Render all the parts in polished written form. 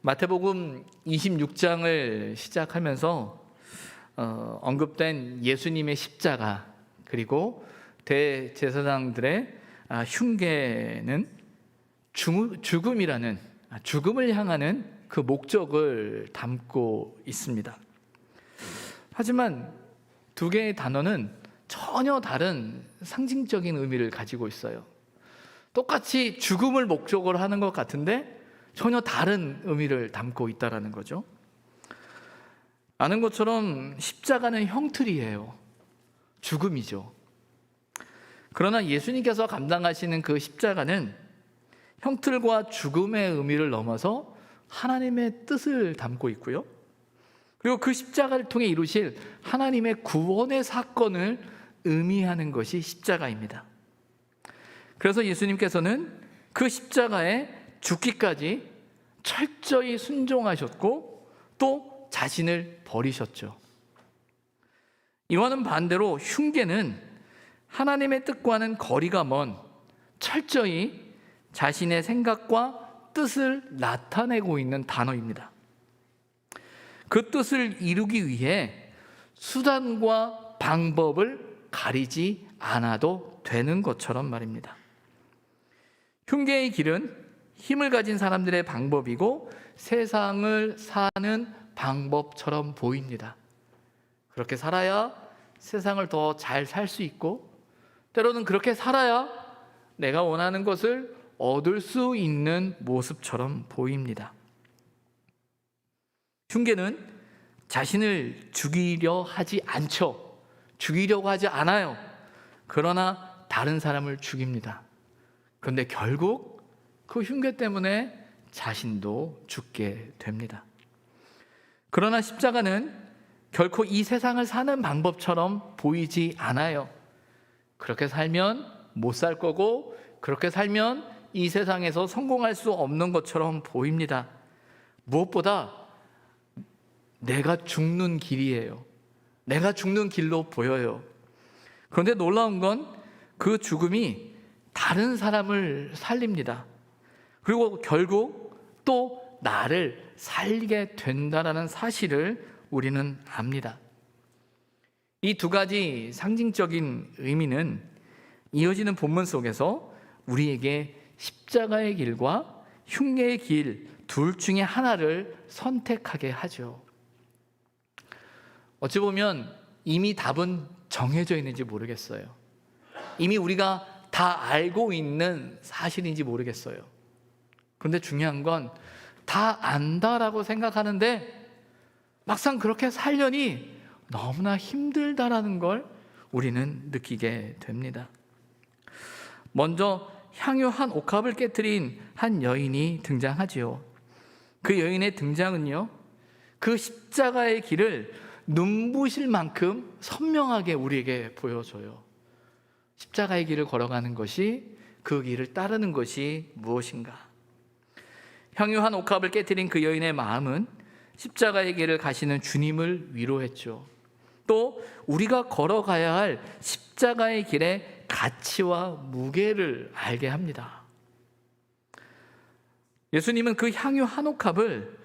마태복음 26장을 시작하면서 언급된 예수님의 십자가 그리고 대제사장들의 흉계는 죽음을 향하는 그 목적을 담고 있습니다. 하지만 두 개의 단어는 전혀 다른 상징적인 의미를 가지고 있어요. 똑같이 죽음을 목적으로 하는 것 같은데 전혀 다른 의미를 담고 있다는 거죠. 아는 것처럼 십자가는 형틀이에요. 죽음이죠. 그러나 예수님께서 감당하시는 그 십자가는 형틀과 죽음의 의미를 넘어서 하나님의 뜻을 담고 있고요. 그리고 그 십자가를 통해 이루실 하나님의 구원의 사건을 의미하는 것이 십자가입니다. 그래서 예수님께서는 그 십자가에 죽기까지 철저히 순종하셨고 또 자신을 버리셨죠. 이와는 반대로 흉계는 하나님의 뜻과는 거리가 먼 철저히 자신의 생각과 뜻을 나타내고 있는 단어입니다. 그 뜻을 이루기 위해 수단과 방법을 가리지 않아도 되는 것처럼 말입니다. 흉계의 길은 힘을 가진 사람들의 방법이고 세상을 사는 방법처럼 보입니다. 그렇게 살아야 세상을 더 잘 살 수 있고 때로는 그렇게 살아야 내가 원하는 것을 얻을 수 있는 모습처럼 보입니다. 흉계는 자신을 죽이려 하지 않죠. 죽이려고 하지 않아요. 그러나 다른 사람을 죽입니다. 그런데 결국 그 흉계 때문에 자신도 죽게 됩니다. 그러나 십자가는 결코 이 세상을 사는 방법처럼 보이지 않아요. 그렇게 살면 못 살 거고 그렇게 살면 이 세상에서 성공할 수 없는 것처럼 보입니다. 무엇보다 내가 죽는 길이에요. 내가 죽는 길로 보여요. 그런데 놀라운 건 그 죽음이 다른 사람을 살립니다. 그리고 결국 또 나를 살게 된다는 사실을 우리는 압니다. 이 두 가지 상징적인 의미는 이어지는 본문 속에서 우리에게 십자가의 길과 흉계의 길 둘 중에 하나를 선택하게 하죠. 어찌 보면 이미 답은 정해져 있는지 모르겠어요. 이미 우리가 다 알고 있는 사실인지 모르겠어요. 그런데 중요한 건 다 안다라고 생각하는데 막상 그렇게 살려니 너무나 힘들다라는 걸 우리는 느끼게 됩니다. 먼저 향유 한 옥합을 깨트린 한 여인이 등장하지요. 그 여인의 등장은요, 그 십자가의 길을 눈부실 만큼 선명하게 우리에게 보여줘요. 십자가의 길을 걸어가는 것이, 그 길을 따르는 것이 무엇인가? 향유 한 옥합을 깨트린 그 여인의 마음은 십자가의 길을 가시는 주님을 위로했죠. 또 우리가 걸어가야 할 십자가의 길의 가치와 무게를 알게 합니다. 예수님은 그 향유 한 옥합을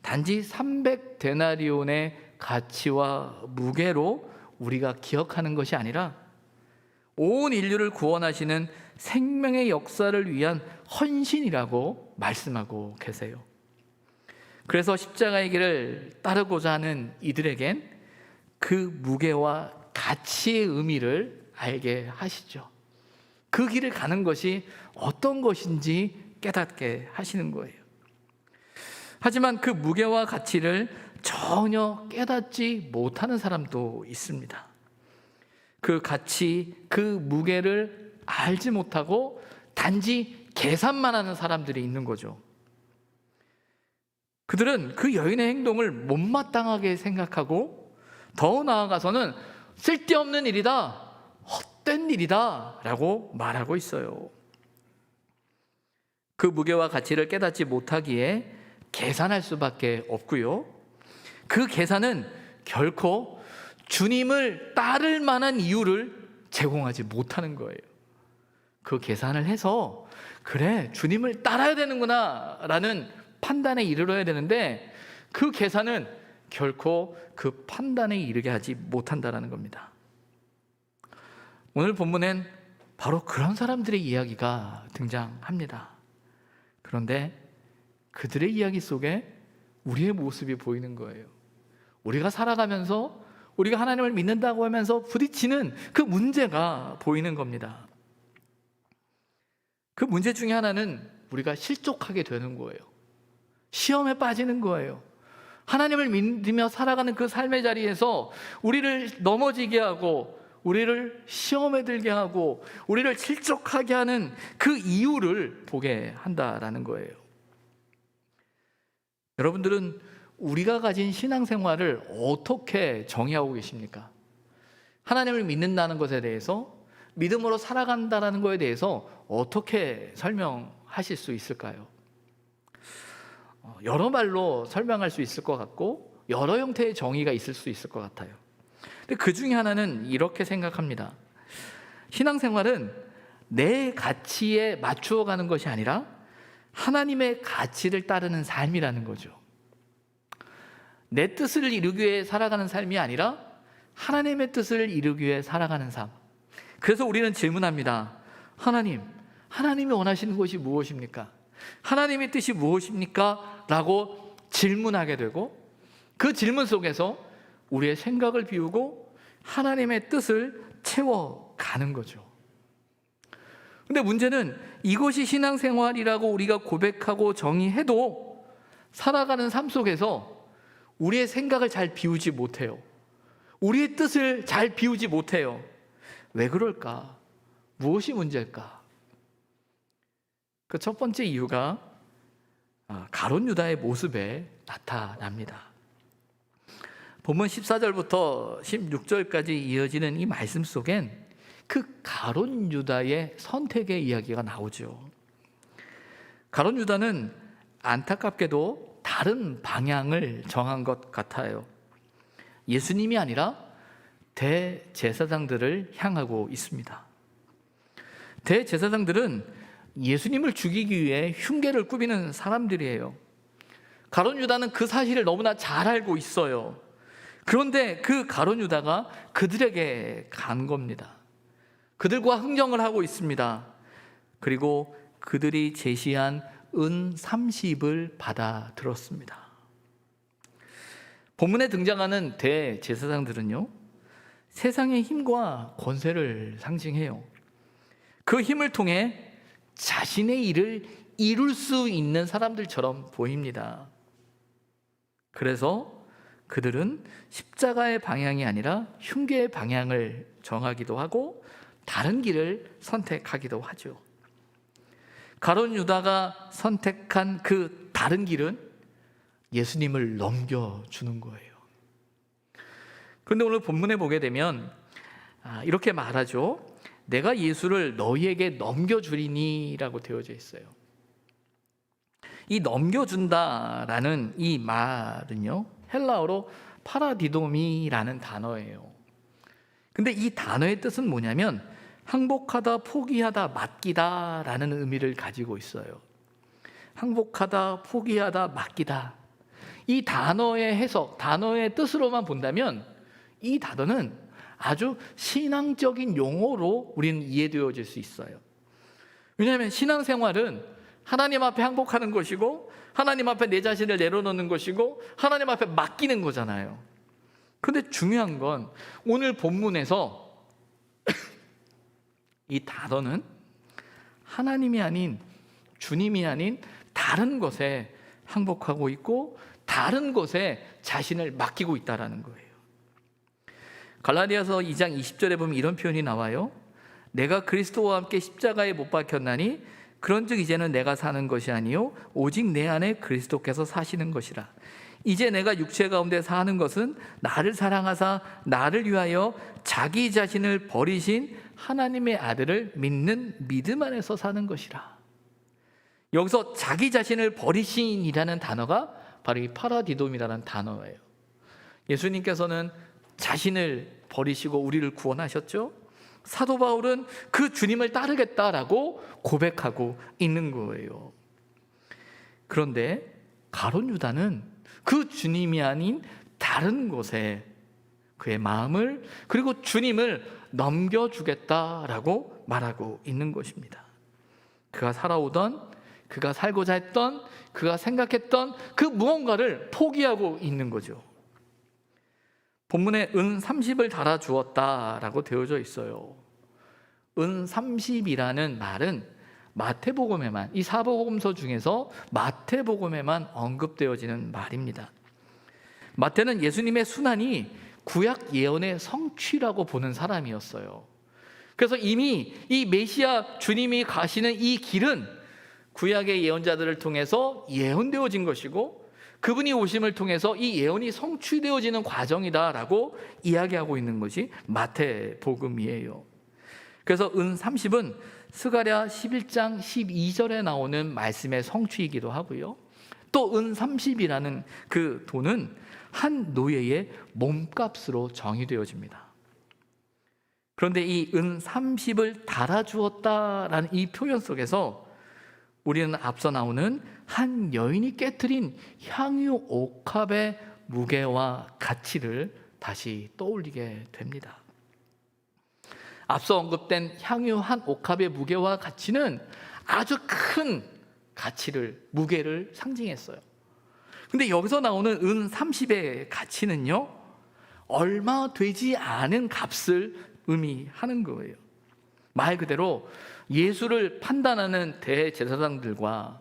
단지 300데나리온의 가치와 무게로 우리가 기억하는 것이 아니라 온 인류를 구원하시는 생명의 역사를 위한 헌신이라고 말씀하고 계세요. 그래서 십자가의 길을 따르고자 하는 이들에겐 그 무게와 가치의 의미를 알게 하시죠. 그 길을 가는 것이 어떤 것인지 깨닫게 하시는 거예요. 하지만 그 무게와 가치를 전혀 깨닫지 못하는 사람도 있습니다. 그 가치, 그 무게를 알지 못하고 단지 계산만 하는 사람들이 있는 거죠. 그들은 그 여인의 행동을 못마땅하게 생각하고 더 나아가서는 쓸데없는 일이다, 헛된 일이다 라고 말하고 있어요. 그 무게와 가치를 깨닫지 못하기에 계산할 수밖에 없고요. 그 계산은 결코 주님을 따를 만한 이유를 제공하지 못하는 거예요. 그 계산을 해서 그래, 주님을 따라야 되는구나 라는 판단에 이르러야 되는데 그 계산은 결코 그 판단에 이르게 하지 못한다라는 겁니다. 오늘 본문엔 바로 그런 사람들의 이야기가 등장합니다. 그런데 그들의 이야기 속에 우리의 모습이 보이는 거예요. 우리가 살아가면서 우리가 하나님을 믿는다고 하면서 부딪히는 그 문제가 보이는 겁니다. 그 문제 중에 하나는 우리가 실족하게 되는 거예요. 시험에 빠지는 거예요. 하나님을 믿으며 살아가는 그 삶의 자리에서 우리를 넘어지게 하고 우리를 시험에 들게 하고 우리를 실족하게 하는 그 이유를 보게 한다라는 거예요. 여러분들은 우리가 가진 신앙생활을 어떻게 정의하고 계십니까? 하나님을 믿는다는 것에 대해서, 믿음으로 살아간다는 것에 대해서 어떻게 설명하실 수 있을까요? 여러 말로 설명할 수 있을 것 같고 여러 형태의 정의가 있을 수 있을 것 같아요. 근데 그 중에 하나는 이렇게 생각합니다. 신앙생활은 내 가치에 맞추어 가는 것이 아니라 하나님의 가치를 따르는 삶이라는 거죠. 내 뜻을 이루기 위해 살아가는 삶이 아니라 하나님의 뜻을 이루기 위해 살아가는 삶. 그래서 우리는 질문합니다. 하나님이 원하시는 것이 무엇입니까? 하나님의 뜻이 무엇입니까? 라고 질문하게 되고 그 질문 속에서 우리의 생각을 비우고 하나님의 뜻을 채워가는 거죠. 근데 문제는 이것이 신앙생활이라고 우리가 고백하고 정의해도 살아가는 삶 속에서 우리의 생각을 잘 비우지 못해요. 우리의 뜻을 잘 비우지 못해요. 왜 그럴까? 무엇이 문제일까? 그 첫 번째 이유가 가룟 유다의 모습에 나타납니다. 본문 14절부터 16절까지 이어지는 이 말씀 속엔 그 가룟 유다의 선택의 이야기가 나오죠. 가룟 유다는 안타깝게도 다른 방향을 정한 것 같아요. 예수님이 아니라 대제사장들을 향하고 있습니다. 대제사장들은 예수님을 죽이기 위해 흉계를 꾸미는 사람들이에요. 가룟 유다는 그 사실을 너무나 잘 알고 있어요. 그런데 그 가룟 유다가 그들에게 간 겁니다. 그들과 흥정을 하고 있습니다. 그리고 그들이 제시한 은 30을 받아 들었습니다. 본문에 등장하는 대제사장들은요, 세상의 힘과 권세를 상징해요. 그 힘을 통해 자신의 일을 이룰 수 있는 사람들처럼 보입니다. 그래서 그들은 십자가의 방향이 아니라 흉계의 방향을 정하기도 하고 다른 길을 선택하기도 하죠. 가룟 유다가 선택한 그 다른 길은 예수님을 넘겨주는 거예요. 그런데 오늘 본문에 보게 되면 이렇게 말하죠. 내가 예수를 너희에게 넘겨주리니 라고 되어져 있어요. 이 넘겨준다라는 이 말은요, 헬라어로 파라디도미라는 단어예요. 근데 이 단어의 뜻은 뭐냐면 항복하다, 포기하다, 맡기다 라는 의미를 가지고 있어요. 항복하다, 포기하다, 맡기다. 이 단어의 해석, 단어의 뜻으로만 본다면 이 단어는 아주 신앙적인 용어로 우리는 이해되어질 수 있어요. 왜냐하면 신앙생활은 하나님 앞에 항복하는 것이고 하나님 앞에 내 자신을 내려놓는 것이고 하나님 앞에 맡기는 거잖아요. 그런데 중요한 건 오늘 본문에서 이 단어는 하나님이 아닌, 주님이 아닌 다른 것에 항복하고 있고 다른 것에 자신을 맡기고 있다는 거예요. 갈라디아서 2장 20절에 보면 이런 표현이 나와요. 내가 그리스도와 함께 십자가에 못 박혔나니 그런즉 이제는 내가 사는 것이 아니요 오직 내 안에 그리스도께서 사시는 것이라. 이제 내가 육체 가운데 사는 것은 나를 사랑하사 나를 위하여 자기 자신을 버리신 하나님의 아들을 믿는 믿음 안에서 사는 것이라. 여기서 자기 자신을 버리신이라는 단어가 바로 이 파라디돔이라는 단어예요. 예수님께서는 자신을 버리시고 우리를 구원하셨죠. 사도 바울은 그 주님을 따르겠다라고 고백하고 있는 거예요. 그런데 가룟 유다는 그 주님이 아닌 다른 곳에 그의 마음을 그리고 주님을 넘겨주겠다라고 말하고 있는 것입니다. 그가 살아오던, 그가 살고자 했던, 그가 생각했던 그 무언가를 포기하고 있는 거죠. 본문에 은 30을 달아주었다라고 되어져 있어요. 은 30이라는 말은 마태복음에만, 이 사복음서 중에서 마태복음에만 언급되어지는 말입니다. 마태는 예수님의 순환이 구약 예언의 성취라고 보는 사람이었어요. 그래서 이미 이 메시아 주님이 가시는 이 길은 구약의 예언자들을 통해서 예언되어진 것이고 그분이 오심을 통해서 이 예언이 성취되어지는 과정이다라고 이야기하고 있는 것이 마태복음이에요. 그래서 은 30은 스가랴 11장 12절에 나오는 말씀의 성취이기도 하고요. 또 은 30이라는 그 돈은 한 노예의 몸값으로 정의되어집니다. 그런데 이 은 30을 달아주었다라는 이 표현 속에서 우리는 앞서 나오는 한 여인이 깨트린 향유 옥합의 무게와 가치를 다시 떠올리게 됩니다. 앞서 언급된 향유 한 옥합의 무게와 가치는 아주 큰 가치를, 무게를 상징했어요. 근데 여기서 나오는 은 30의 가치는요, 얼마 되지 않은 값을 의미하는 거예요. 말 그대로 예수를 판단하는 대제사장들과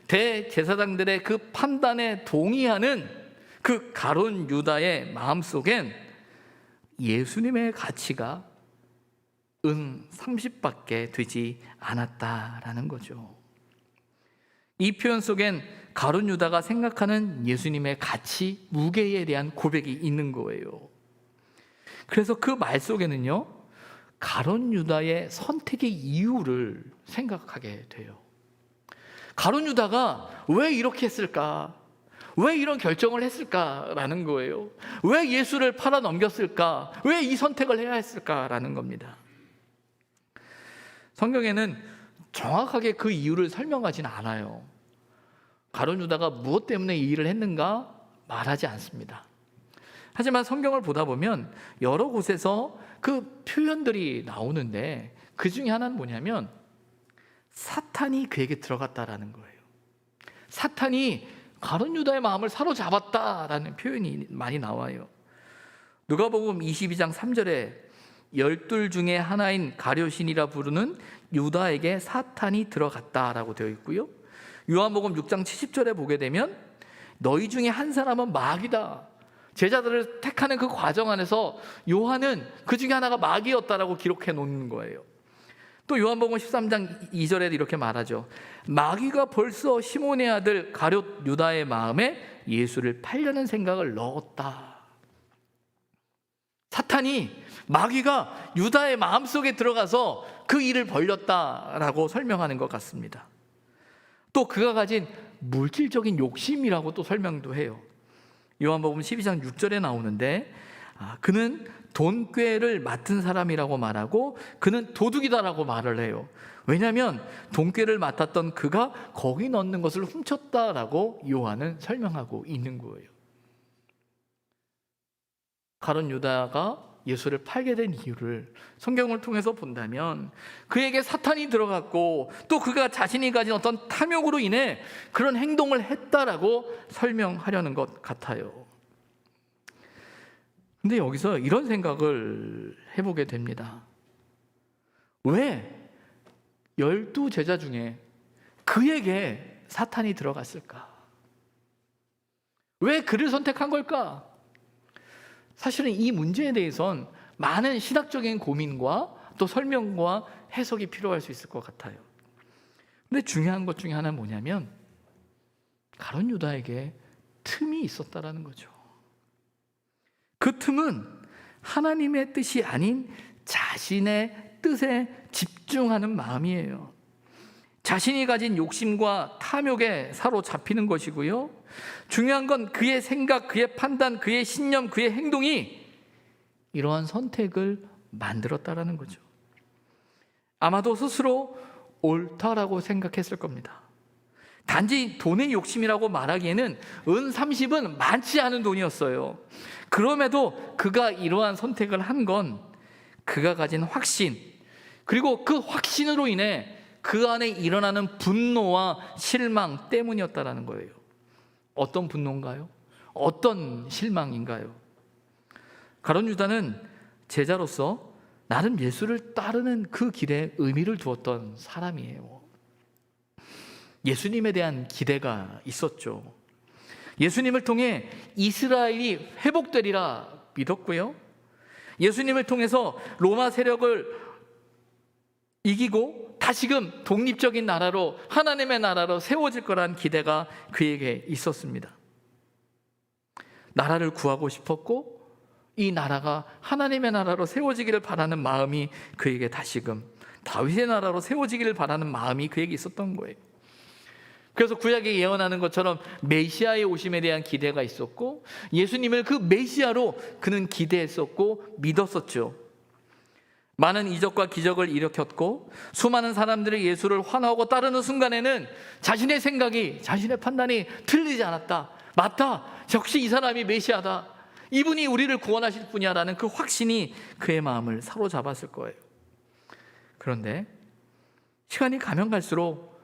대제사장들의 그 판단에 동의하는 그 가룟 유다의 마음속엔 예수님의 가치가 은 30밖에 되지 않았다라는 거죠. 이 표현 속엔 가룟 유다가 생각하는 예수님의 가치, 무게에 대한 고백이 있는 거예요. 그래서 그 말 속에는요, 가룟 유다의 선택의 이유를 생각하게 돼요. 가룟 유다가 왜 이렇게 했을까? 왜 이런 결정을 했을까라는 거예요. 왜 예수를 팔아 넘겼을까? 왜 이 선택을 해야 했을까라는 겁니다. 성경에는 정확하게 그 이유를 설명하지는 않아요. 가룟 유다가 무엇 때문에 이 일을 했는가 말하지 않습니다. 하지만 성경을 보다 보면 여러 곳에서 그 표현들이 나오는데 그 중에 하나는 뭐냐면 사탄이 그에게 들어갔다라는 거예요. 사탄이 가룟 유다의 마음을 사로잡았다라는 표현이 많이 나와요. 누가복음 22장 3절에 열둘 중에 하나인 가룟신이라 부르는 유다에게 사탄이 들어갔다라고 되어 있고요. 요한복음 6장 70절에 보게 되면 너희 중에 한 사람은 마귀다. 제자들을 택하는 그 과정 안에서 요한은 그 중에 하나가 마귀였다라고 기록해 놓는 거예요. 또 요한복음 13장 2절에 이렇게 말하죠. 마귀가 벌써 시몬의 아들 가룟 유다의 마음에 예수를 팔려는 생각을 넣었다. 사탄이, 마귀가 유다의 마음속에 들어가서 그 일을 벌렸다라고 설명하는 것 같습니다. 또 그가 가진 물질적인 욕심이라고 또 설명도 해요. 요한복음 12장 6절에 나오는데 그는 돈꾀를 맡은 사람이라고 말하고 그는 도둑이다라고 말을 해요. 왜냐하면 돈꾀를 맡았던 그가 거기 넣는 것을 훔쳤다라고 요한은 설명하고 있는 거예요. 가룟 유다가 예수를 팔게 된 이유를 성경을 통해서 본다면 그에게 사탄이 들어갔고 또 그가 자신이 가진 어떤 탐욕으로 인해 그런 행동을 했다라고 설명하려는 것 같아요. 근데 여기서 이런 생각을 해보게 됩니다. 왜 12제자 중에 그에게 사탄이 들어갔을까? 왜 그를 선택한 걸까? 사실은 이 문제에 대해서는 많은 신학적인 고민과 또 설명과 해석이 필요할 수 있을 것 같아요. 근데 중요한 것 중에 하나는 뭐냐면 가룟 유다에게 틈이 있었다라는 거죠. 그 틈은 하나님의 뜻이 아닌 자신의 뜻에 집중하는 마음이에요. 자신이 가진 욕심과 탐욕에 사로잡히는 것이고요. 중요한 건 그의 생각, 그의 판단, 그의 신념, 그의 행동이 이러한 선택을 만들었다라는 거죠. 아마도 스스로 옳다라고 생각했을 겁니다. 단지 돈의 욕심이라고 말하기에는 은 30은 많지 않은 돈이었어요. 그럼에도 그가 이러한 선택을 한 건 그가 가진 확신, 그리고 그 확신으로 인해 그 안에 일어나는 분노와 실망 때문이었다라는 거예요. 어떤 분노인가요? 어떤 실망인가요? 가룟 유다는 제자로서 나름 예수를 따르는 그 길에 의미를 두었던 사람이에요. 예수님에 대한 기대가 있었죠. 예수님을 통해 이스라엘이 회복되리라 믿었고요. 예수님을 통해서 로마 세력을 이기고 다시금 독립적인 나라로, 하나님의 나라로 세워질 거란 기대가 그에게 있었습니다. 나라를 구하고 싶었고 이 나라가 하나님의 나라로 세워지기를 바라는 마음이 그에게 다시금 다윗의 나라로 세워지기를 바라는 마음이 그에게 있었던 거예요. 그래서 구약에 예언하는 것처럼 메시아의 오심에 대한 기대가 있었고 예수님을 그 메시아로 그는 기대했었고 믿었었죠. 많은 이적과 기적을 일으켰고 수많은 사람들이 예수를 환호하고 따르는 순간에는 자신의 생각이, 자신의 판단이 틀리지 않았다. 맞다. 역시 이 사람이 메시아다. 이분이 우리를 구원하실 분이야라는 그 확신이 그의 마음을 사로잡았을 거예요. 그런데 시간이 가면 갈수록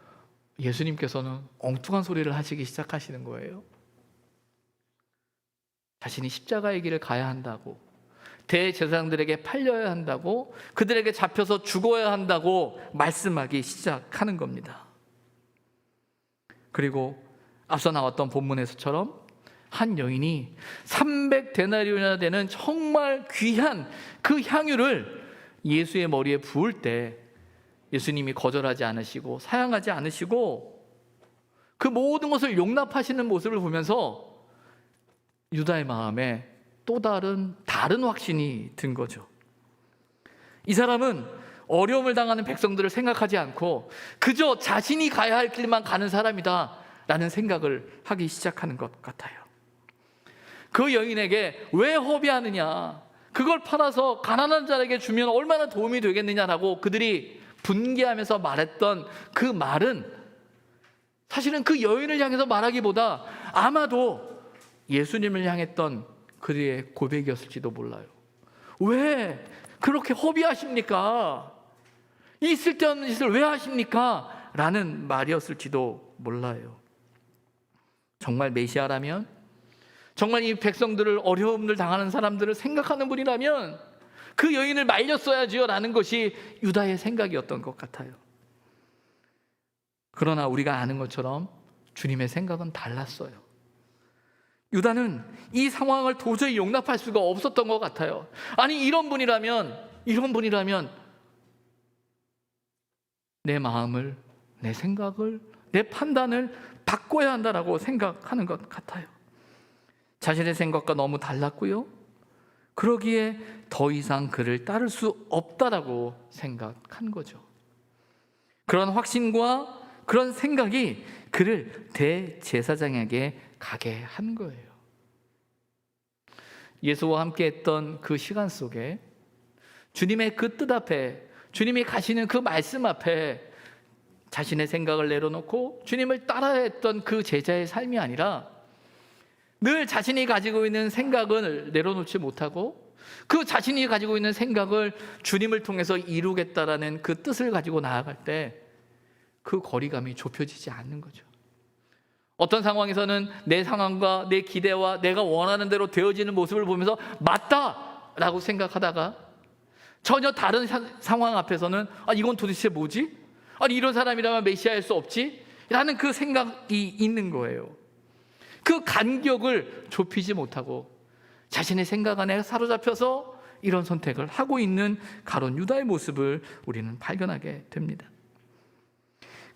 예수님께서는 엉뚱한 소리를 하시기 시작하시는 거예요. 자신이 십자가의 길을 가야 한다고, 대제사장들에게 팔려야 한다고, 그들에게 잡혀서 죽어야 한다고 말씀하기 시작하는 겁니다. 그리고 앞서 나왔던 본문에서처럼 한 여인이 300데나리온이나 되는 정말 귀한 그 향유를 예수의 머리에 부을 때 예수님이 거절하지 않으시고 사양하지 않으시고 그 모든 것을 용납하시는 모습을 보면서 유다의 마음에 또 다른 확신이 든 거죠. 이 사람은 어려움을 당하는 백성들을 생각하지 않고 그저 자신이 가야 할 길만 가는 사람이다 라는 생각을 하기 시작하는 것 같아요. 그 여인에게 왜 허비하느냐, 그걸 팔아서 가난한 자에게 주면 얼마나 도움이 되겠느냐라고 그들이 분개하면서 말했던 그 말은 사실은 그 여인을 향해서 말하기보다 아마도 예수님을 향했던 그들의 고백이었을지도 몰라요. 왜 그렇게 허비하십니까? 이 쓸데없는 짓을 왜 하십니까? 라는 말이었을지도 몰라요. 정말 메시아라면, 정말 이 백성들을, 어려움을 당하는 사람들을 생각하는 분이라면 그 여인을 말렸어야지요 라는 것이 유다의 생각이었던 것 같아요. 그러나 우리가 아는 것처럼 주님의 생각은 달랐어요. 유다는 이 상황을 도저히 용납할 수가 없었던 것 같아요. 아니 이런 분이라면 내 마음을, 내 생각을, 내 판단을 바꿔야 한다라고 생각하는 것 같아요. 자신의 생각과 너무 달랐고요, 그러기에 더 이상 그를 따를 수 없다라고 생각한 거죠. 그런 확신과 그런 생각이 그를 대제사장에게 가게 한 거예요. 예수와 함께 했던 그 시간 속에 주님의 그 뜻 앞에, 주님이 가시는 그 말씀 앞에 자신의 생각을 내려놓고 주님을 따라야 했던 그 제자의 삶이 아니라 늘 자신이 가지고 있는 생각을 내려놓지 못하고 그 자신이 가지고 있는 생각을 주님을 통해서 이루겠다라는 그 뜻을 가지고 나아갈 때 그 거리감이 좁혀지지 않는 거죠. 어떤 상황에서는 내 상황과 내 기대와 내가 원하는 대로 되어지는 모습을 보면서 맞다라고 생각하다가 전혀 다른 상황 앞에서는 이건 도대체 뭐지? 아니 이런 사람이라면 메시아일 수 없지? 라는 그 생각이 있는 거예요. 그 간격을 좁히지 못하고 자신의 생각 안에 사로잡혀서 이런 선택을 하고 있는 가룟 유다의 모습을 우리는 발견하게 됩니다.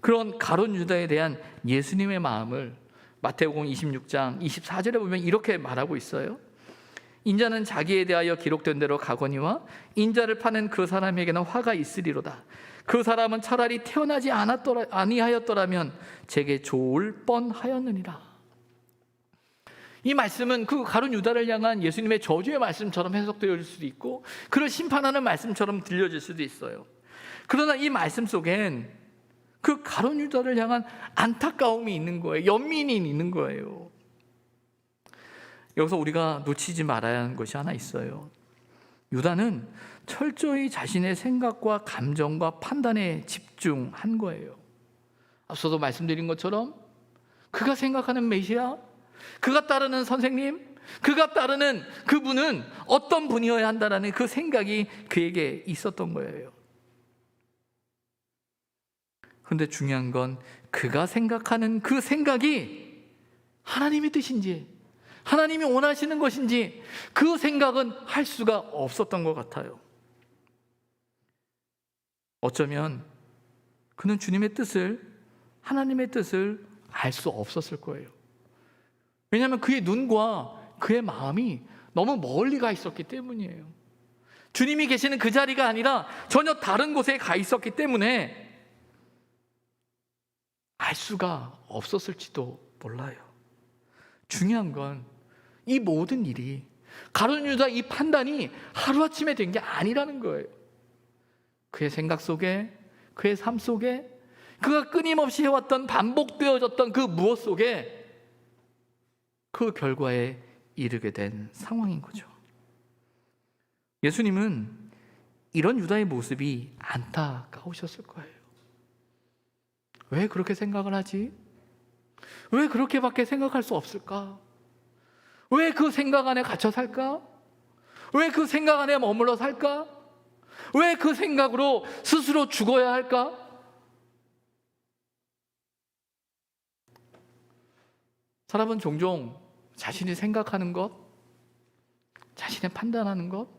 그런 가룟 유다에 대한 예수님의 마음을 마태복음 26장 24절에 보면 이렇게 말하고 있어요. 인자는 자기에 대하여 기록된 대로 가거니와 인자를 파는 그 사람에게는 화가 있으리로다. 그 사람은 차라리 태어나지 아니하였더라면 제게 좋을 뻔하였느니라. 이 말씀은 그 가룟 유다를 향한 예수님의 저주의 말씀처럼 해석되어질 수도 있고 그를 심판하는 말씀처럼 들려질 수도 있어요. 그러나 이 말씀 속엔 그 가룟 유다를 향한 안타까움이 있는 거예요. 연민이 있는 거예요. 여기서 우리가 놓치지 말아야 하는 것이 하나 있어요. 유다는 철저히 자신의 생각과 감정과 판단에 집중한 거예요. 앞서도 말씀드린 것처럼 그가 생각하는 메시아, 그가 따르는 선생님, 그가 따르는 그분은 어떤 분이어야 한다는 그 생각이 그에게 있었던 거예요. 그런데 중요한 건 그가 생각하는 그 생각이 하나님의 뜻인지, 하나님이 원하시는 것인지 그 생각은 할 수가 없었던 것 같아요. 어쩌면 그는 주님의 뜻을, 하나님의 뜻을 알 수 없었을 거예요. 왜냐하면 그의 눈과 그의 마음이 너무 멀리 가 있었기 때문이에요. 주님이 계시는 그 자리가 아니라 전혀 다른 곳에 가 있었기 때문에 알 수가 없었을지도 몰라요. 중요한 건 이 모든 일이, 가룟 유다 이 판단이 하루아침에 된 게 아니라는 거예요. 그의 생각 속에, 그의 삶 속에, 그가 끊임없이 해왔던 반복되어졌던 그 무엇 속에 그 결과에 이르게 된 상황인 거죠. 예수님은 이런 유다의 모습이 안타까우셨을 거예요. 왜 그렇게 생각을 하지? 왜 그렇게밖에 생각할 수 없을까? 왜 그 생각 안에 갇혀 살까? 왜 그 생각 안에 머물러 살까? 왜 그 생각으로 스스로 죽어야 할까? 사람은 종종 자신이 생각하는 것, 자신의 판단하는 것,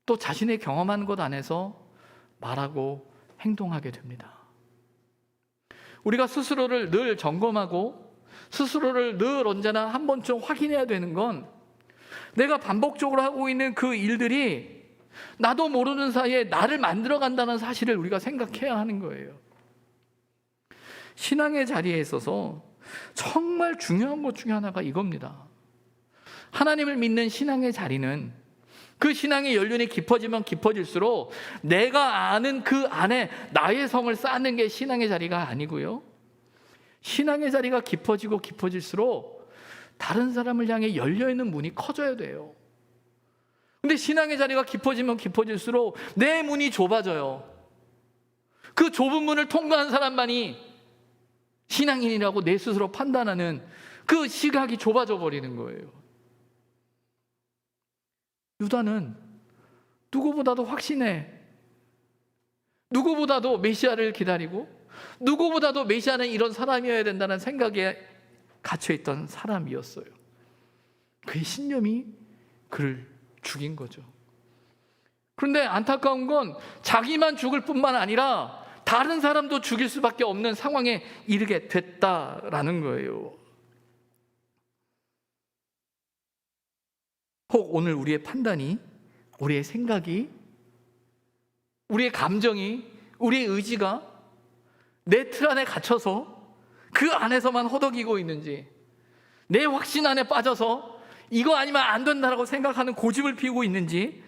또 자신의 경험하는 것 안에서 말하고 행동하게 됩니다. 우리가 스스로를 늘 점검하고 스스로를 늘 언제나 한 번쯤 확인해야 되는 건 내가 반복적으로 하고 있는 그 일들이 나도 모르는 사이에 나를 만들어간다는 사실을 우리가 생각해야 하는 거예요. 신앙의 자리에 있어서 정말 중요한 것 중에 하나가 이겁니다. 하나님을 믿는 신앙의 자리는 그 신앙의 연륜이 깊어지면 깊어질수록 내가 아는 그 안에 나의 성을 쌓는 게 신앙의 자리가 아니고요, 신앙의 자리가 깊어지고 깊어질수록 다른 사람을 향해 열려있는 문이 커져야 돼요. 근데 신앙의 자리가 깊어지면 깊어질수록 내 문이 좁아져요. 그 좁은 문을 통과한 사람만이 신앙인이라고 내 스스로 판단하는 그 시각이 좁아져 버리는 거예요. 유다는 누구보다도 확신해, 누구보다도 메시아를 기다리고 누구보다도 메시아는 이런 사람이어야 된다는 생각에 갇혀있던 사람이었어요. 그의 신념이 그를 죽인 거죠. 그런데 안타까운 건 자기만 죽을 뿐만 아니라 다른 사람도 죽일 수밖에 없는 상황에 이르게 됐다라는 거예요. 혹 오늘 우리의 판단이, 우리의 생각이, 우리의 감정이, 우리의 의지가 내 틀 안에 갇혀서 그 안에서만 허덕이고 있는지, 내 확신 안에 빠져서 이거 아니면 안 된다라고 생각하는 고집을 피우고 있는지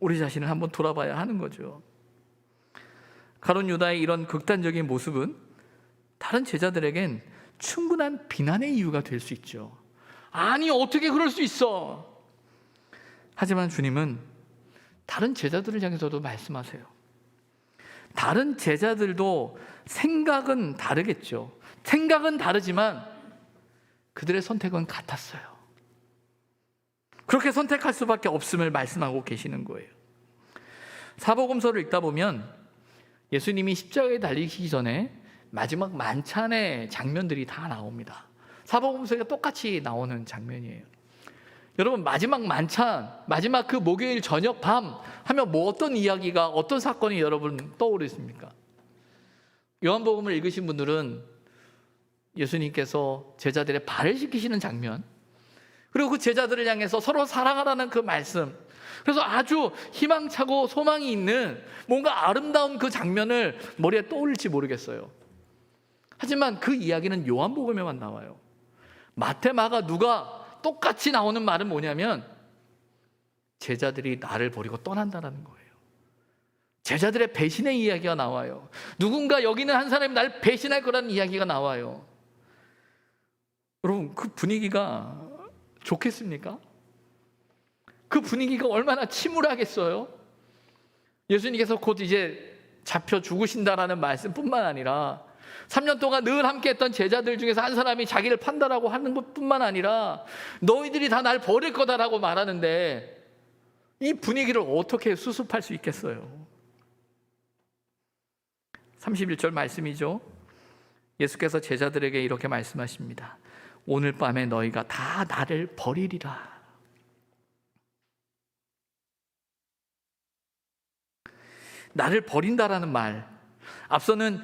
우리 자신을 한번 돌아봐야 하는 거죠. 가룟 유다의 이런 극단적인 모습은 다른 제자들에겐 충분한 비난의 이유가 될 수 있죠. 아니, 어떻게 그럴 수 있어? 하지만 주님은 다른 제자들을 향해서도 말씀하세요. 다른 제자들도 생각은 다르겠죠. 생각은 다르지만 그들의 선택은 같았어요. 그렇게 선택할 수밖에 없음을 말씀하고 계시는 거예요. 사복음서를 읽다 보면 예수님이 십자가에 달리시기 전에 마지막 만찬의 장면들이 다 나옵니다. 사복음서가 똑같이 나오는 장면이에요. 여러분, 마지막 만찬, 마지막 그 목요일 저녁 밤 하면 뭐 어떤 이야기가, 어떤 사건이 여러분 떠오르십니까? 요한복음을 읽으신 분들은 예수님께서 제자들의 발을 씻기시는 장면, 그리고 그 제자들을 향해서 서로 사랑하라는 그 말씀, 그래서 아주 희망차고 소망이 있는 뭔가 아름다운 그 장면을 머리에 떠올릴지 모르겠어요. 하지만 그 이야기는 요한복음에만 나와요. 마태, 마가, 누가 똑같이 나오는 말은 뭐냐면 제자들이 나를 버리고 떠난다는 거예요. 제자들의 배신의 이야기가 나와요. 누군가 여기는 한 사람이 날 배신할 거라는 이야기가 나와요. 여러분, 그 분위기가 좋겠습니까? 그 분위기가 얼마나 침울하겠어요? 예수님께서 곧 이제 잡혀 죽으신다라는 말씀뿐만 아니라 3년 동안 늘 함께했던 제자들 중에서 한 사람이 자기를 판다라고 하는 것뿐만 아니라 너희들이 다 날 버릴 거다라고 말하는데 이 분위기를 어떻게 수습할 수 있겠어요? 31절 말씀이죠. 예수께서 제자들에게 이렇게 말씀하십니다. 오늘 밤에 너희가 다 나를 버리리라. 나를 버린다라는 말, 앞서는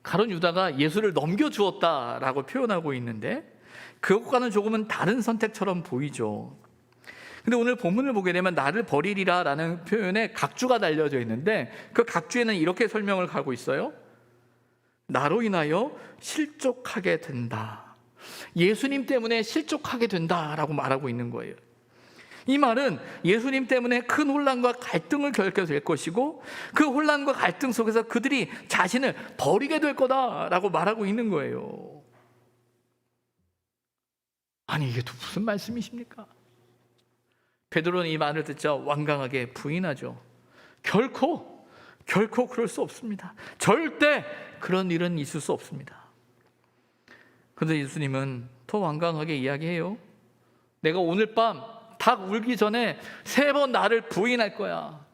가룟 유다가 예수를 넘겨주었다라고 표현하고 있는데 그것과는 조금은 다른 선택처럼 보이죠. 근데 오늘 본문을 보게 되면 나를 버리리라라는 표현에 각주가 달려져 있는데 그 각주에는 이렇게 설명을 하고 있어요. 나로 인하여 실족하게 된다. 예수님 때문에 실족하게 된다라고 말하고 있는 거예요. 이 말은 예수님 때문에 큰 혼란과 갈등을 겪게 될 것이고 그 혼란과 갈등 속에서 그들이 자신을 버리게 될 거다라고 말하고 있는 거예요. 아니, 이게 또 무슨 말씀이십니까? 베드로는 이 말을 듣자 완강하게 부인하죠. 결코 그럴 수 없습니다. 절대 그런 일은 있을 수 없습니다. 그런데 예수님은 더 완강하게 이야기해요. 내가 오늘 밤 닭 울기 전에 3번 나를 부인할 거야.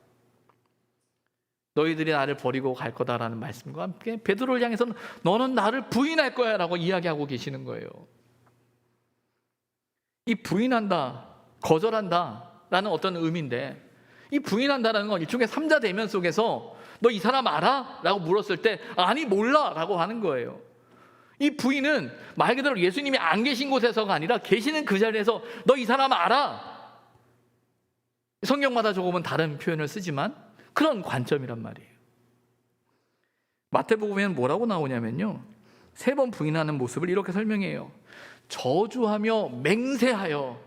너희들이 나를 버리고 갈 거다라는 말씀과 함께 베드로를 향해서는 너는 나를 부인할 거야 라고 이야기하고 계시는 거예요. 이 부인한다, 거절한다 라는 어떤 의미인데 이 부인한다라는 건 일종의 3자 대면 속에서 너 이 사람 알아? 라고 물었을 때 아니 몰라 라고 하는 거예요. 이 부인은 말 그대로 예수님이 안 계신 곳에서가 아니라 계시는 그 자리에서 너 이 사람 알아? 성경마다 조금은 다른 표현을 쓰지만 그런 관점이란 말이에요. 마태복음에는 뭐라고 나오냐면요, 3번 부인하는 모습을 이렇게 설명해요. 저주하며 맹세하여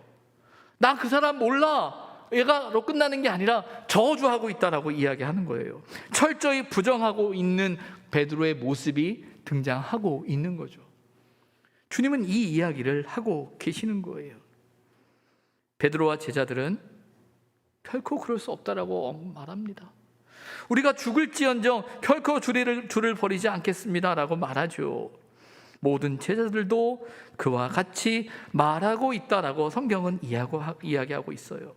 나 그 사람 몰라 얘가로 끝나는 게 아니라 저주하고 있다라고 이야기하는 거예요. 철저히 부정하고 있는 베드로의 모습이 등장하고 있는 거죠. 주님은 이 이야기를 하고 계시는 거예요. 베드로와 제자들은 결코 그럴 수 없다라고 말합니다. 우리가 죽을지언정 결코 주를 버리지 않겠습니다라고 말하죠. 모든 제자들도 그와 같이 말하고 있다라고 성경은 이야기하고 있어요.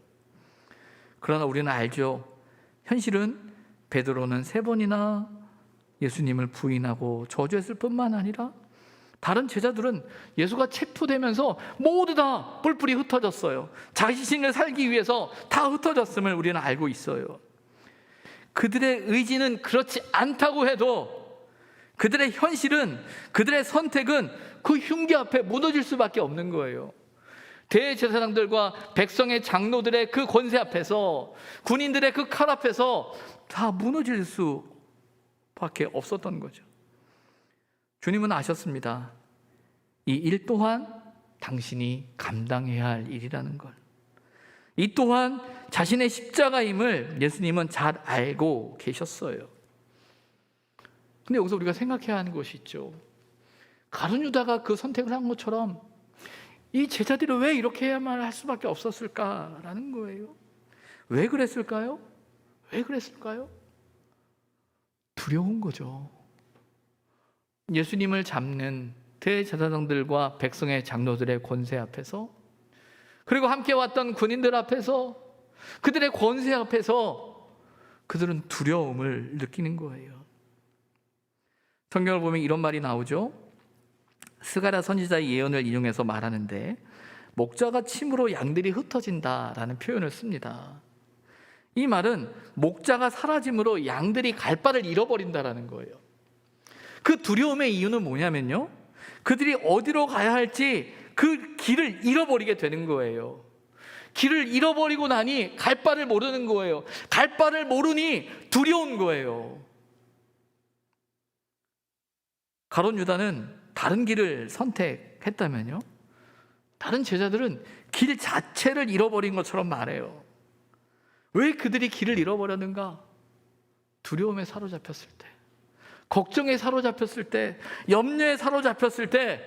그러나 우리는 알죠. 현실은 베드로는 3번이나 예수님을 부인하고 저주했을 뿐만 아니라 다른 제자들은 예수가 체포되면서 모두 다 뿔뿔이 흩어졌어요. 자신을 살기 위해서 다 흩어졌음을 우리는 알고 있어요. 그들의 의지는 그렇지 않다고 해도 그들의 현실은, 그들의 선택은 그 흉기 앞에 무너질 수밖에 없는 거예요. 대제사장들과 백성의 장로들의 그 권세 앞에서, 군인들의 그 칼 앞에서 다 무너질 수밖에 없었던 거죠. 주님은 아셨습니다. 이 일 또한 당신이 감당해야 할 일이라는 걸. 이 또한 자신의 십자가임을 예수님은 잘 알고 계셨어요. 근데 여기서 우리가 생각해야 하는 것이 있죠. 가룟 유다가 그 선택을 한 것처럼 이 제자들이 왜 이렇게 해야만 할 수밖에 없었을까라는 거예요. 왜 그랬을까요? 왜 그랬을까요? 두려운 거죠. 예수님을 잡는 대제사장들과 백성의 장로들의 권세 앞에서, 그리고 함께 왔던 군인들 앞에서, 그들의 권세 앞에서 그들은 두려움을 느끼는 거예요. 성경을 보면 이런 말이 나오죠. 스가랴 선지자의 예언을 인용해서 말하는데 목자가 침으로 양들이 흩어진다라는 표현을 씁니다. 이 말은 목자가 사라짐으로 양들이 갈 바를 잃어버린다라는 거예요. 그 두려움의 이유는 뭐냐면요, 그들이 어디로 가야 할지 그 길을 잃어버리게 되는 거예요. 길을 잃어버리고 나니 갈 바를 모르는 거예요. 갈 바를 모르니 두려운 거예요. 가룟 유다는 다른 길을 선택했다면요, 다른 제자들은 길 자체를 잃어버린 것처럼 말해요. 왜 그들이 길을 잃어버렸는가? 두려움에 사로잡혔을 때, 걱정에 사로잡혔을 때, 염려에 사로잡혔을 때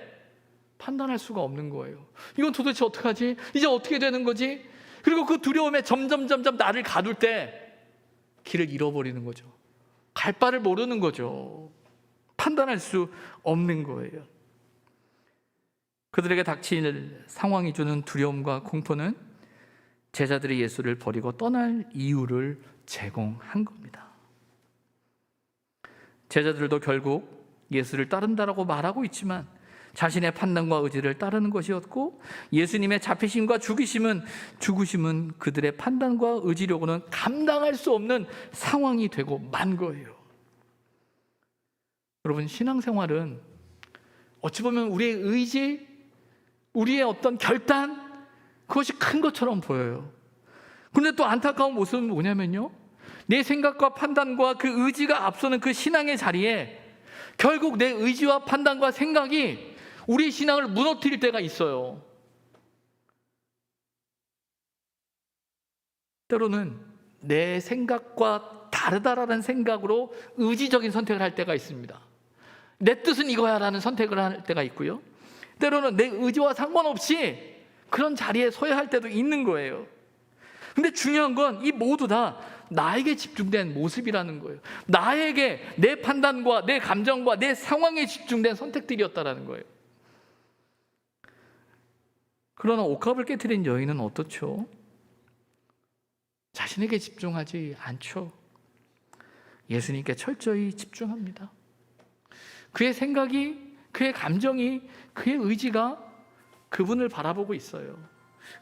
판단할 수가 없는 거예요. 이건 도대체 어떡하지? 이제 어떻게 되는 거지? 그리고 그 두려움에 점점 나를 가둘 때 길을 잃어버리는 거죠. 갈 바를 모르는 거죠. 판단할 수 없는 거예요. 그들에게 닥칠 상황이 주는 두려움과 공포는 제자들이 예수를 버리고 떠날 이유를 제공한 겁니다. 제자들도 결국 예수를 따른다라고 말하고 있지만 자신의 판단과 의지를 따르는 것이었고, 예수님의 잡히심과 죽으심은 그들의 판단과 의지력으로는 감당할 수 없는 상황이 되고 만 거예요. 여러분, 신앙생활은 어찌 보면 우리의 의지, 우리의 어떤 결단, 그것이 큰 것처럼 보여요. 그런데 또 안타까운 모습은 뭐냐면요, 내 생각과 판단과 그 의지가 앞서는 그 신앙의 자리에 결국 내 의지와 판단과 생각이 우리 신앙을 무너뜨릴 때가 있어요. 때로는 내 생각과 다르다라는 생각으로 의지적인 선택을 할 때가 있습니다. 내 뜻은 이거야 라는 선택을 할 때가 있고요, 때로는 내 의지와 상관없이 그런 자리에 서야 할 때도 있는 거예요. 근데 중요한 건 이 모두 다 나에게 집중된 모습이라는 거예요. 나에게, 내 판단과 내 감정과 내 상황에 집중된 선택들이었다라는 거예요. 그러나 옥합을 깨트린 여인은 어떻죠? 자신에게 집중하지 않죠. 예수님께 철저히 집중합니다. 그의 생각이, 그의 감정이, 그의 의지가 그분을 바라보고 있어요.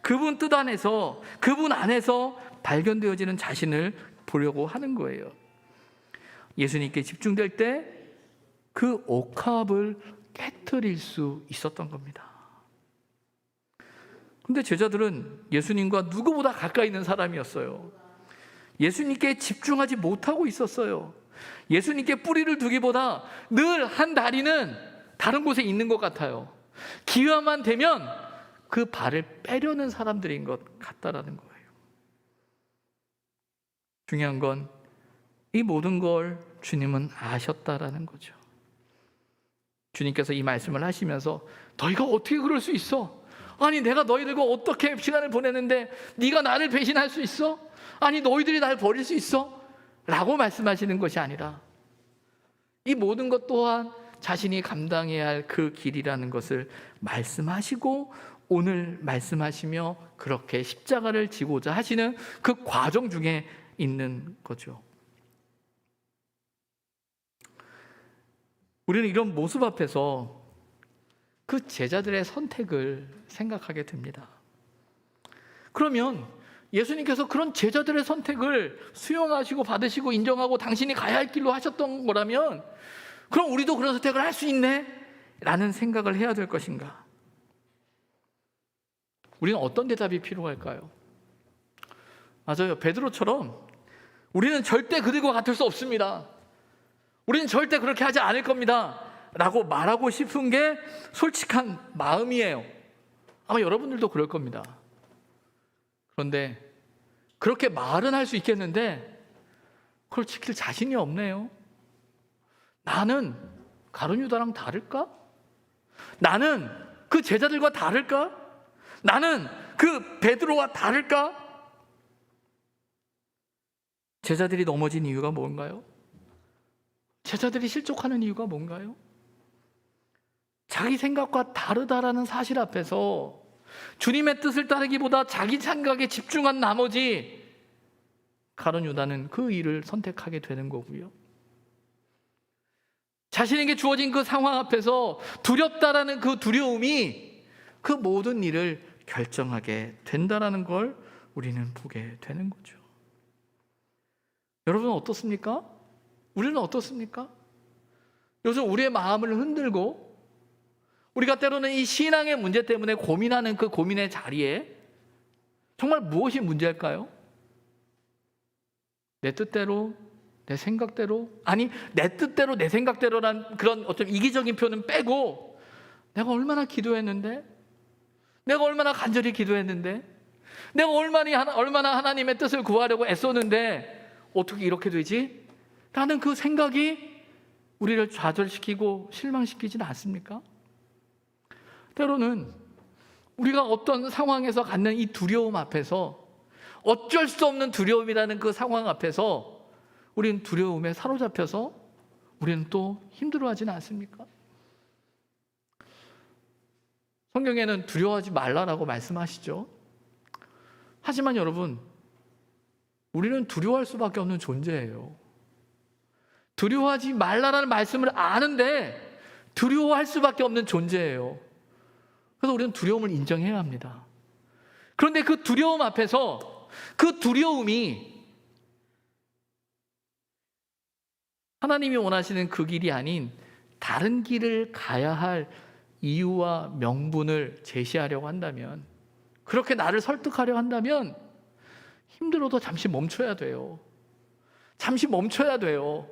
그분 뜻 안에서, 그분 안에서 발견되어지는 자신을 보려고 하는 거예요. 예수님께 집중될 때 그 옥합을 깨트릴 수 있었던 겁니다. 근데 제자들은 예수님과 누구보다 가까이 있는 사람이었어요. 예수님께 집중하지 못하고 있었어요. 예수님께 뿌리를 두기보다 늘 한 다리는 다른 곳에 있는 것 같아요. 기회만 되면 그 발을 빼려는 사람들인 것 같다라는 거예요. 중요한 건 이 모든 걸 주님은 아셨다라는 거죠. 주님께서 이 말씀을 하시면서 너희가 어떻게 그럴 수 있어? 아니, 내가 너희들과 어떻게 시간을 보내는데 네가 나를 배신할 수 있어? 아니, 너희들이 날 버릴 수 있어? 라고 말씀하시는 것이 아니라 이 모든 것 또한 자신이 감당해야 할 그 길이라는 것을 말씀하시고 오늘 말씀하시며 그렇게 십자가를 지고자 하시는 그 과정 중에 있는 거죠. 우리는 이런 모습 앞에서 그 제자들의 선택을 생각하게 됩니다. 그러면 예수님께서 그런 제자들의 선택을 수용하시고 받으시고 인정하고 당신이 가야 할 길로 하셨던 거라면 그럼 우리도 그런 선택을 할 수 있네? 라는 생각을 해야 될 것인가? 우리는 어떤 대답이 필요할까요? 맞아요. 베드로처럼 우리는 절대 그들과 같을 수 없습니다. 우리는 절대 그렇게 하지 않을 겁니다. 라고 말하고 싶은 게 솔직한 마음이에요. 아마 여러분들도 그럴 겁니다. 그런데 그렇게 말은 할 수 있겠는데 그걸 지킬 자신이 없네요. 나는 가룟 유다랑 다를까? 나는 그 제자들과 다를까? 나는 그 베드로와 다를까? 제자들이 넘어진 이유가 뭔가요? 제자들이 실족하는 이유가 뭔가요? 자기 생각과 다르다라는 사실 앞에서 주님의 뜻을 따르기보다 자기 생각에 집중한 나머지 가룟 유다는 그 일을 선택하게 되는 거고요. 자신에게 주어진 그 상황 앞에서 두렵다라는 그 두려움이 그 모든 일을 결정하게 된다라는 걸 우리는 보게 되는 거죠. 여러분은 어떻습니까? 우리는 어떻습니까? 요즘 우리의 마음을 흔들고 우리가 때로는 이 신앙의 문제 때문에 고민하는 그 고민의 자리에 정말 무엇이 문제일까요? 내 뜻대로, 내 생각대로, 아니 내 뜻대로 내 생각대로란 그런 어떤 이기적인 표현은 빼고 내가 얼마나 기도했는데, 내가 얼마나 간절히 기도했는데, 내가 얼마나 하나님의 뜻을 구하려고 애썼는데 어떻게 이렇게 되지? 라는 그 생각이 우리를 좌절시키고 실망시키지는 않습니까? 때로는 우리가 어떤 상황에서 갖는 이 두려움 앞에서, 어쩔 수 없는 두려움이라는 그 상황 앞에서 우리는 두려움에 사로잡혀서 우리는 또 힘들어하지는 않습니까? 성경에는 두려워하지 말라라고 말씀하시죠. 하지만 여러분, 우리는 두려워할 수밖에 없는 존재예요. 두려워하지 말라라는 말씀을 아는데 두려워할 수밖에 없는 존재예요. 그래서 우리는 두려움을 인정해야 합니다. 그런데 그 두려움 앞에서, 그 두려움이 하나님이 원하시는 그 길이 아닌 다른 길을 가야 할 이유와 명분을 제시하려고 한다면, 그렇게 나를 설득하려 한다면 힘들어도 잠시 멈춰야 돼요. 잠시 멈춰야 돼요.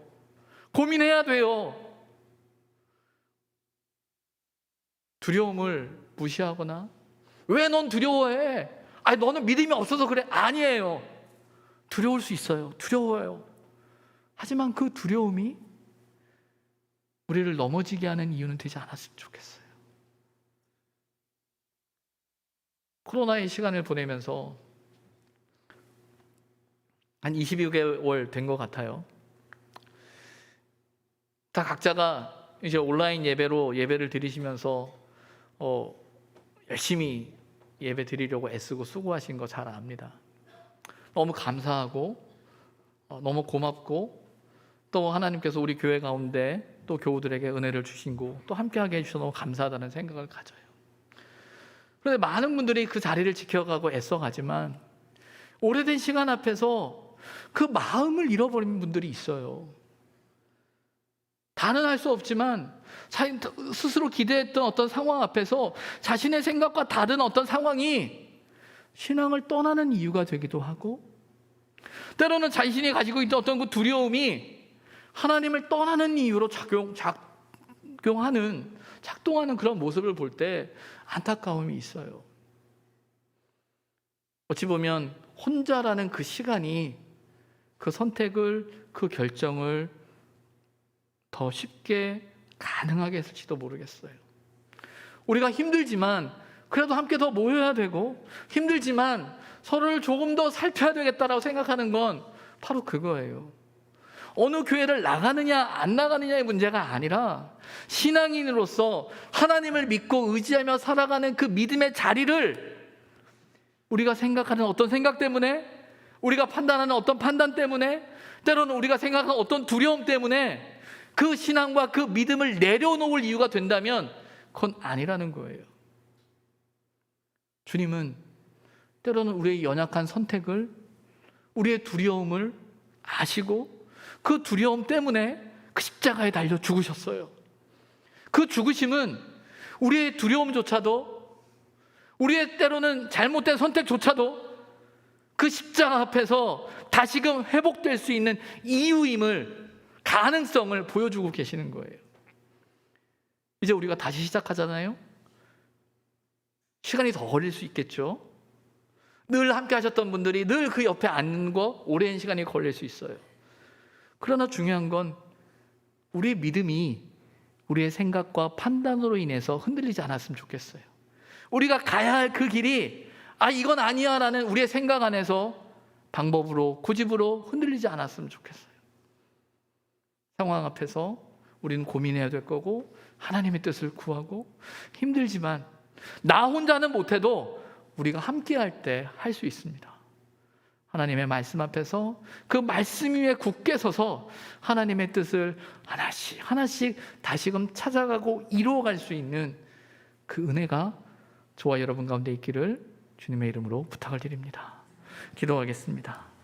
고민해야 돼요. 두려움을 무시하거나, 왜 넌 두려워해? 아니, 너는 믿음이 없어서 그래. 아니에요. 두려울 수 있어요. 두려워요. 하지만 그 두려움이 우리를 넘어지게 하는 이유는 되지 않았으면 좋겠어요. 코로나의 시간을 보내면서 한 22개월 된 것 같아요. 다 각자가 이제 온라인 예배로 예배를 드리시면서 열심히 예배 드리려고 애쓰고 수고하신 거 잘 압니다. 너무 감사하고 너무 고맙고, 또 하나님께서 우리 교회 가운데 또 교우들에게 은혜를 주시고 또 함께하게 해주셔서 너무 감사하다는 생각을 가져요. 그런데 많은 분들이 그 자리를 지켜가고 애써가지만 오래된 시간 앞에서 그 마음을 잃어버린 분들이 있어요. 다는 할 수 없지만 자신 스스로 기대했던 어떤 상황 앞에서 자신의 생각과 다른 어떤 상황이 신앙을 떠나는 이유가 되기도 하고, 때로는 자신이 가지고 있던 어떤 그 두려움이 하나님을 떠나는 이유로 작동하는 그런 모습을 볼 때 안타까움이 있어요. 어찌 보면 혼자라는 그 시간이 그 선택을, 그 결정을 더 쉽게 가능하게 했을지도 모르겠어요. 우리가 힘들지만 그래도 함께 더 모여야 되고, 힘들지만 서로를 조금 더 살펴야 되겠다라고 생각하는 건 바로 그거예요. 어느 교회를 나가느냐 안 나가느냐의 문제가 아니라 신앙인으로서 하나님을 믿고 의지하며 살아가는 그 믿음의 자리를 우리가 생각하는 어떤 생각 때문에, 우리가 판단하는 어떤 판단 때문에, 때로는 우리가 생각하는 어떤 두려움 때문에 그 신앙과 그 믿음을 내려놓을 이유가 된다면 그건 아니라는 거예요. 주님은 때로는 우리의 연약한 선택을, 우리의 두려움을 아시고 그 두려움 때문에 그 십자가에 달려 죽으셨어요. 그 죽으심은 우리의 두려움조차도, 우리의 때로는 잘못된 선택조차도 그 십자가 앞에서 다시금 회복될 수 있는 이유임을, 가능성을 보여주고 계시는 거예요. 이제 우리가 다시 시작하잖아요. 시간이 더 걸릴 수 있겠죠. 늘 함께 하셨던 분들이 늘 그 옆에 앉는 거 오랜 시간이 걸릴 수 있어요. 그러나 중요한 건 우리의 믿음이 우리의 생각과 판단으로 인해서 흔들리지 않았으면 좋겠어요. 우리가 가야 할 그 길이 이건 아니야 라는 우리의 생각 안에서 방법으로, 고집으로 흔들리지 않았으면 좋겠어요. 상황 앞에서 우리는 고민해야 될 거고, 하나님의 뜻을 구하고, 힘들지만 나 혼자는 못해도 우리가 함께 할 때 할 수 있습니다. 하나님의 말씀 앞에서 그 말씀 위에 굳게 서서 하나님의 뜻을 하나씩 하나씩 다시금 찾아가고 이루어갈 수 있는 그 은혜가 저와 여러분 가운데 있기를 주님의 이름으로 부탁을 드립니다. 기도하겠습니다.